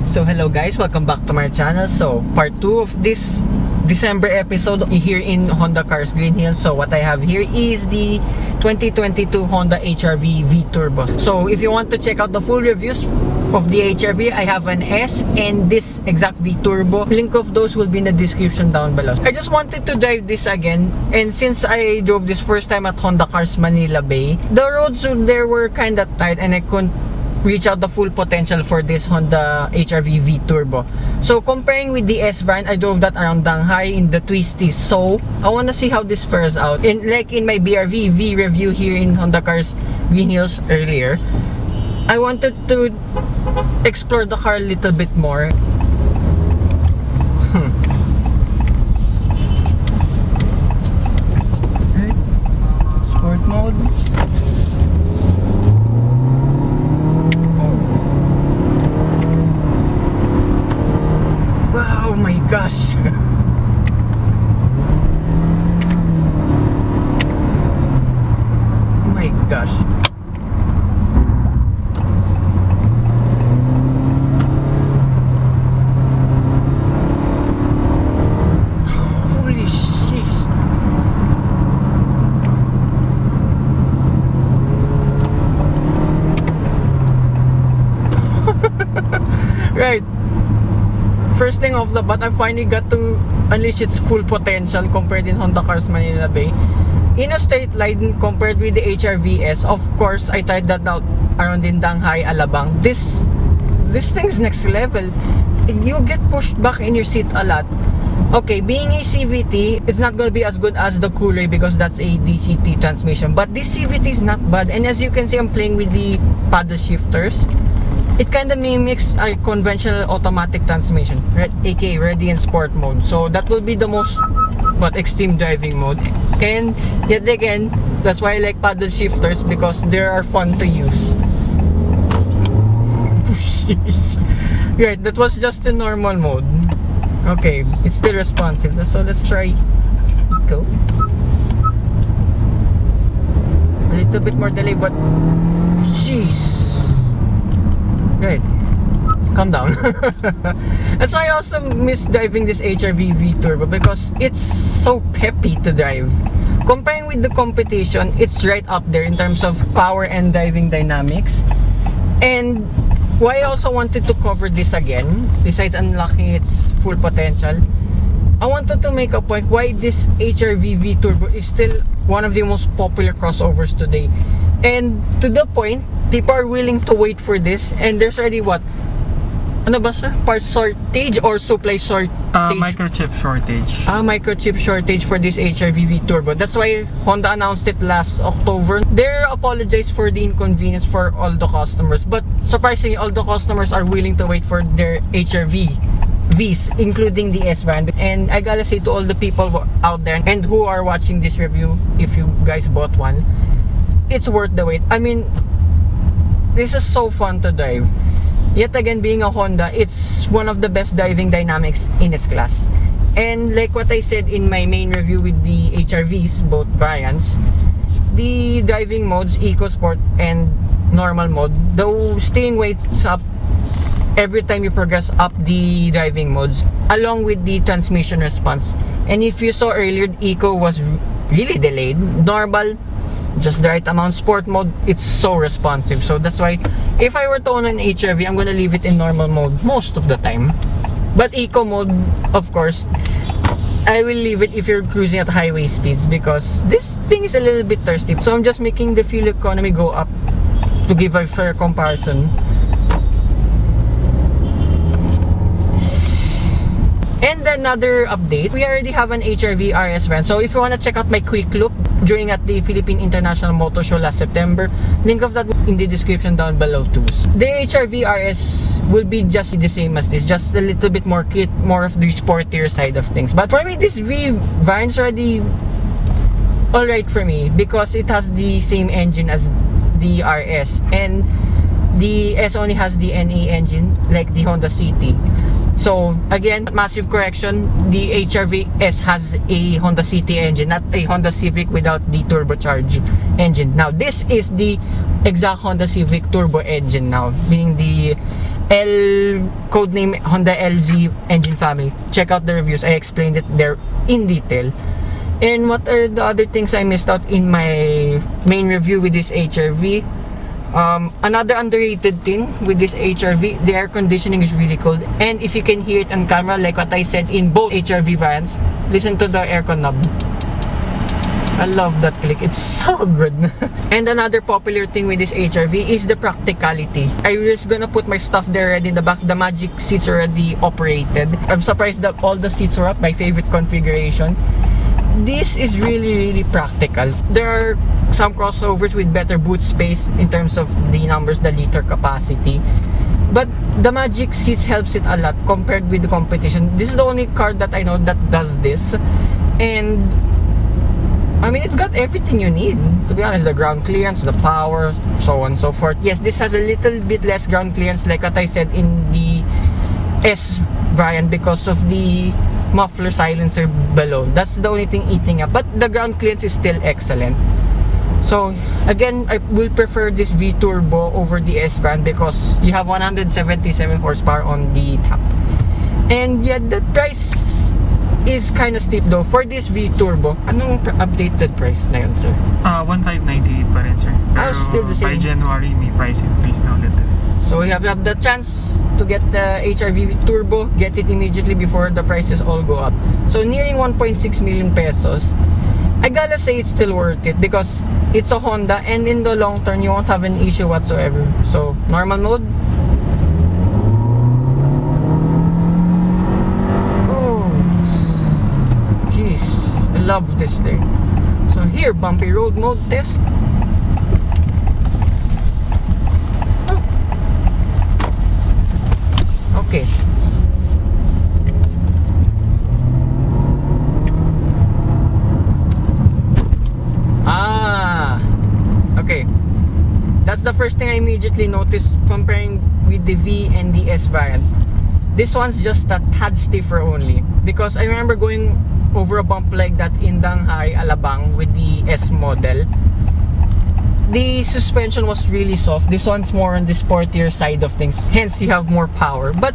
So hello guys, welcome back to my channel. So part 2 of this December episode here in Honda Cars Green Hills. So what I have here is the 2022 Honda HR-V V Turbo. So if you want to check out the full reviews of the HR-V, I have an S and this exact V Turbo. Link of those will be in the description down below. I just wanted to drive this again, and since I drove this first time at Honda Cars Manila Bay, the roads there were kind of tight and I couldn't reach out the full potential for this Honda HR-V V Turbo. So comparing with the S brand, I drove that around Shanghai in the twisties. So I wanna see how this fares out. Like in my BRV V review here in Honda Cars Green Hills earlier, I wanted to explore the car a little bit more. Right. Sport mode. Oh my gosh. Oh my gosh. Holy shit. Right. First thing off the bat, I finally got to unleash its full potential compared in Honda Cars Manila Bay. In a straight line compared with the HR-VS, of course, I tried that out around in Shanghai, Alabang. This thing's next level. You get pushed back in your seat a lot. Okay, being a CVT, it's not gonna be as good as the Cool Ray because that's a DCT transmission. But this CVT is not bad, and as you can see, I'm playing with the paddle shifters. It kind of mimics a conventional automatic transmission, right? aka ready in sport mode. So that will be the most extreme driving mode. And yet again, that's why I like paddle shifters, because they are fun to use. Right, that was just the normal mode. Okay, it's still responsive. So let's try Eco. A little bit more delay, but jeez. Right, calm down. That's why I also miss driving this HR-V V Turbo, because it's so peppy to drive. Comparing with the competition, it's right up there in terms of power and driving dynamics. And why I also wanted to cover this again, besides unlocking its full potential, I wanted to make a point why this HR-V V Turbo is still one of the most popular crossovers today. And to the point, people are willing to wait for this, and there's already what? Ano ba siya? Part shortage or supply shortage? Microchip shortage. Microchip shortage for this HR-V V Turbo. That's why Honda announced it last October. They apologized for the inconvenience for all the customers, but surprisingly, all the customers are willing to wait for their HR-V Vs, including the S brand. And I gotta say to all the people out there and who are watching this review, if you guys bought one, it's worth the wait. I mean, this is so fun to drive. Yet again, being a Honda, it's one of the best driving dynamics in its class. And like what I said in my main review with the HR-Vs, both variants, the driving modes, Eco Sport and normal mode, the steering weight's up every time you progress up the driving modes, along with the transmission response. And if you saw earlier, Eco was really delayed. Normal, just the right amount. Sport mode, it's so responsive. So that's why if I were to own an HR-V, I'm gonna leave it in normal mode most of the time. But Eco mode, of course, I will leave it if you're cruising at highway speeds, because this thing is a little bit thirsty. So I'm just making the fuel economy go up to give a fair comparison. And another update, we already have an HR-V RS brand. So if you want to check out my quick look during at the Philippine International Motor Show last September, link of that in the description down below too. The HR-V RS will be just the same as this, just a little bit more kit, more of the sportier side of things. But for me, this V variant's already alright for me, because it has the same engine as the RS, and the S only has the NA engine like the Honda CT. So again, massive correction, the HR-V S has a Honda CT engine, not a Honda Civic without the turbocharged engine. Now this is the exact Honda Civic turbo engine now, meaning the codename Honda LZ engine family. Check out the reviews. I explained it there in detail. And what are the other things I missed out in my main review with this HRV? Another underrated thing with this HRV, the air conditioning is really cold. And if you can hear it on camera, like what I said in both HRV variants, listen to the aircon knob. I love that click. It's so good. And another popular thing with this HRV is the practicality. I was gonna put my stuff there already in the back. The magic seats are already operated. I'm surprised that all the seats are up. My favorite configuration. This is really practical. There are some crossovers with better boot space in terms of the numbers, the liter capacity. But the magic seats helps it a lot compared with the competition. This is the only car that I know that does this. And I mean, it's got everything you need. To be honest, the ground clearance, the power, so on and so forth. Yes, this has a little bit less ground clearance, like what I said in the S variant, because of the muffler silencer below. That's the only thing eating up. But the ground clearance is still excellent. So, again, I will prefer this V-Turbo over the S variant because you have 177 horsepower on the top. And yeah, the price is kind of steep though. For this V-Turbo, anong updated price na yun, sir? 1,598 pa rin, sir. Pero still the same. by January, may price increase na ulit. So you have the chance to get the HRV Turbo, get it immediately before the prices all go up. So nearing 1.6 million pesos. I gotta say it's still worth it because it's a Honda, and in the long term you won't have an issue whatsoever. So normal mode. I love this thing. So here, bumpy road mode test. Okay. Okay. That's the first thing I immediately noticed comparing with the V and the S variant. This one's just a tad stiffer only. Because I remember going over a bump like that in Danghai, Alabang with the S model. The suspension was really soft. This one's more on the sportier side of things. Hence, you have more power. But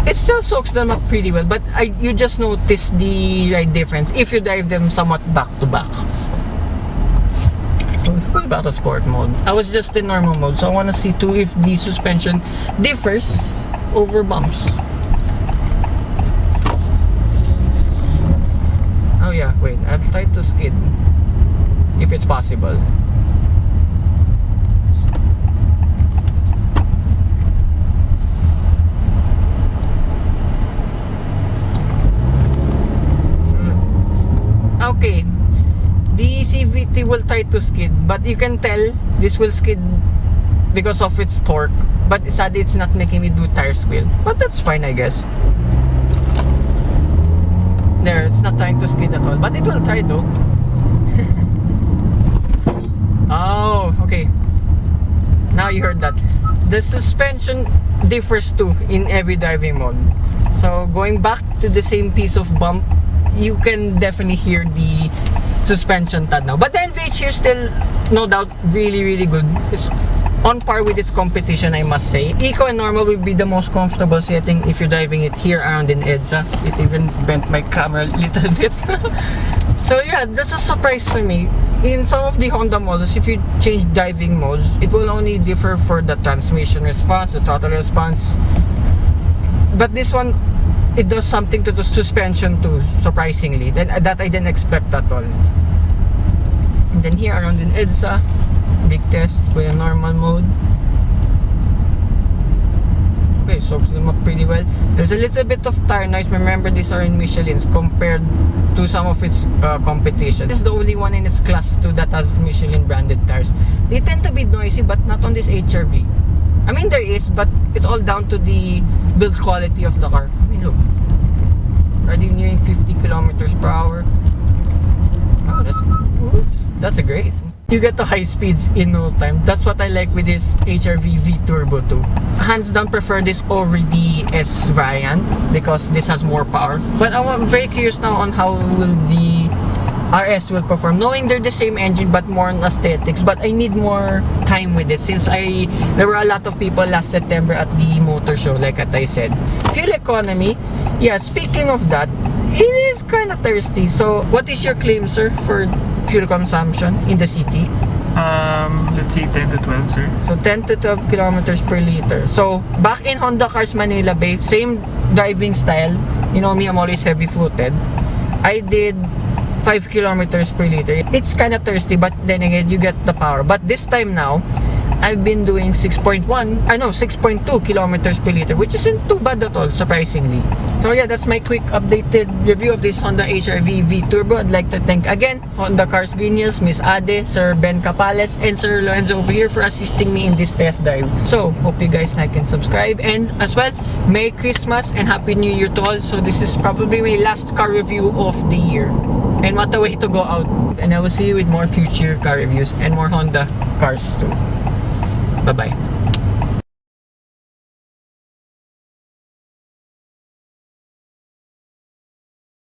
it still soaks them up pretty well. But you just notice the ride difference if you drive them somewhat back to back. What about the sport mode? I was just in normal mode, so I want to see too if the suspension differs over bumps. Oh yeah, wait, I'll try to skid if it's possible. Okay, the CVT will try to skid, but you can tell this will skid because of its torque. But sadly, it's not making me do tire squeal. But that's fine, I guess. There, it's not trying to skid at all, but it will try though. Oh, okay. Now you heard that. The suspension differs too in every driving mode. So going back to the same piece of bump, you can definitely hear the suspension tad now. But the NVH here still, no doubt, really good. It's on par with its competition, I must say. Eco and normal will be the most comfortable setting if you're driving it here around in EDSA. It even bent my camera a little bit. So yeah, that's a surprise for me. In some of the Honda models, if you change driving modes, it will only differ for the transmission response, the throttle response. But this one, it does something to the suspension too, surprisingly. That I didn't expect at all. And then here around in EDSA, big test with a normal mode. Okay, soaks them up pretty well. There's a little bit of tire noise. Remember, these are in Michelin's compared to some of its competition. This is the only one in its class 2 that has Michelin branded tires. They tend to be noisy, but not on this HRV. I mean, there is, but it's all down to the build quality of the car. I mean, look, already nearing 50 kilometers per hour. Oh, that's great. You get the high speeds in no time. That's what I like with this HRV V-Turbo too. Hands down prefer this over the S variant because this has more power. But I'm very curious now on how will the RS will perform, knowing they're the same engine but more on aesthetics. But I need more time with it since there were a lot of people last September at the motor show, like what I said. Fuel economy, yeah, speaking of that, it is kind of thirsty. So what is your claim, sir, for fuel consumption in the city? Let's say 10 to 12, sir. So 10 to 12 kilometers per liter. So back in Honda Cars Manila Bay, same driving style. You know me, I'm always heavy-footed. I did 5 kilometers per liter. It's kind of thirsty, but then again, you get the power. But this time now, I've been doing 6.2 kilometers per liter, which isn't too bad at all, surprisingly. So yeah, that's my quick updated review of this Honda HR-V V Turbo. I'd like to thank again Honda Cars Genius, Miss Ade, Sir Ben Capales, and Sir Lorenzo over here for assisting me in this test drive. So, hope you guys like and subscribe. And as well, Merry Christmas and Happy New Year to all. So this is probably my last car review of the year. And what a way to go out. And I will see you with more future car reviews and more Honda cars too. Bye-bye.